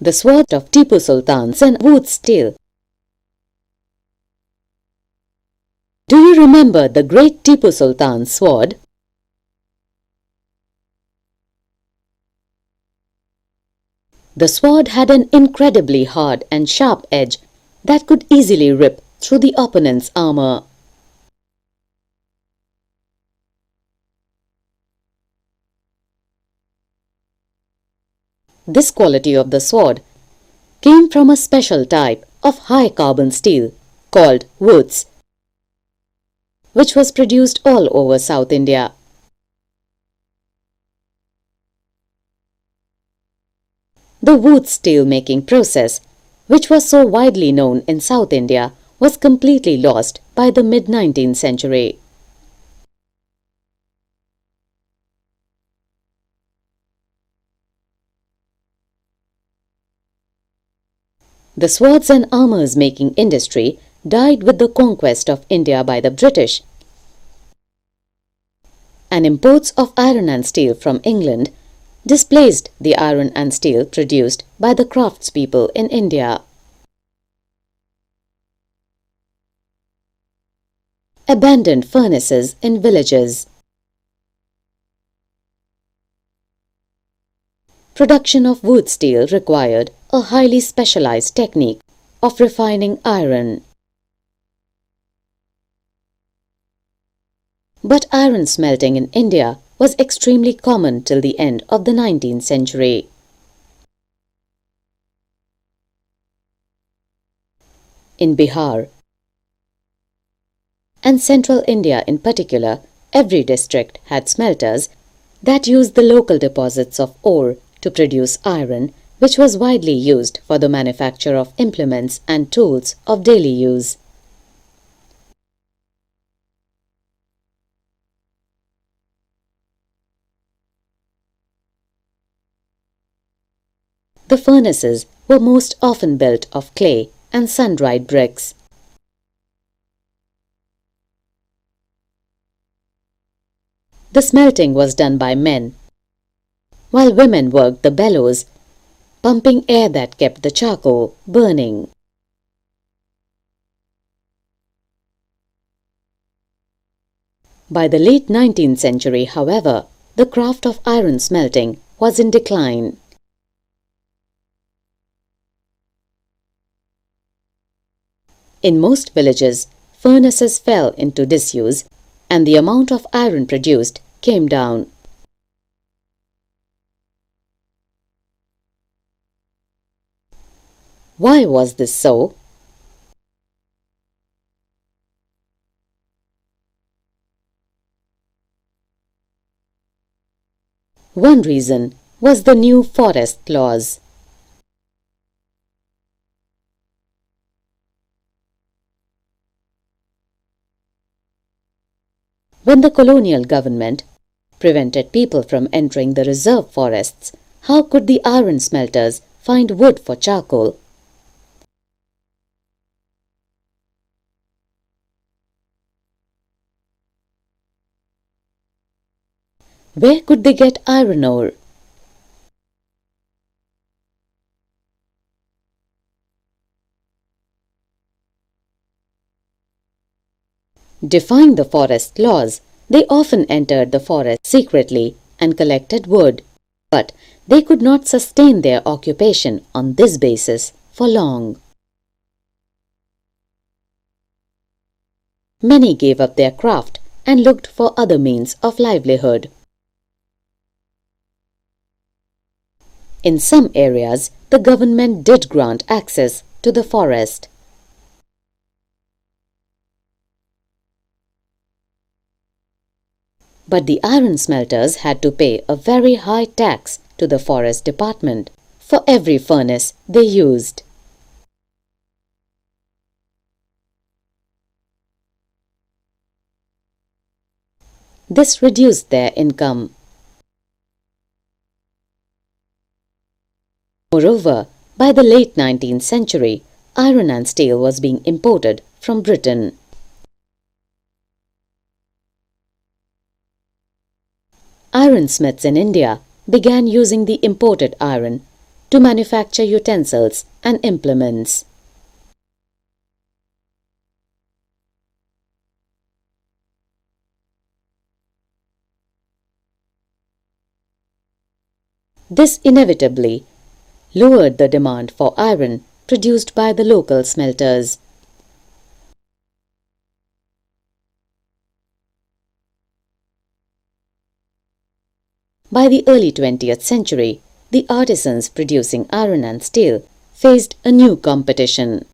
The sword of Tipu Sultan and Wootz tale. Do you remember the great Tipu Sultan's sword? The sword had an incredibly hard and sharp edge that could easily rip through the opponent's armor. This quality of the sword came from a special type of high-carbon steel called Wootz, which was produced all over South India. The Wootz steel-making process, which was so widely known in South India, was completely lost by the mid-19th century. The swords and armours making industry died with the conquest of India by the British, and imports of iron and steel from England displaced the iron and steel produced by the craftspeople in India. Abandoned furnaces in villages. Production of wood steel required a highly specialized technique of refining iron. But iron smelting in India was extremely common till the end of the 19th century. In Bihar and central India in particular, every district had smelters that used the local deposits of ore to produce iron, which was widely used for the manufacture of implements and tools of daily use. The furnaces were most often built of clay and sun-dried bricks. The smelting was done by men, while women worked the bellows, pumping air that kept the charcoal burning. By the late 19th century, however, the craft of iron smelting was in decline. In most villages, furnaces fell into disuse and the amount of iron produced came down. Why was this so? One reason was the new forest laws. When the colonial government prevented people from entering the reserve forests, how could the iron smelters find wood for charcoal? Where could they get iron ore? Defying the forest laws, they often entered the forest secretly and collected wood, but they could not sustain their occupation on this basis for long. Many gave up their craft and looked for other means of livelihood. In some areas, the government did grant access to the forest. But the iron smelters had to pay a very high tax to the forest department for every furnace they used. This reduced their income. Moreover, by the late 19th century, iron and steel was being imported from Britain. Ironsmiths in India began using the imported iron to manufacture utensils and implements. This inevitably lowered the demand for iron produced by the local smelters. By the early 20th century, the artisans producing iron and steel faced a new competition.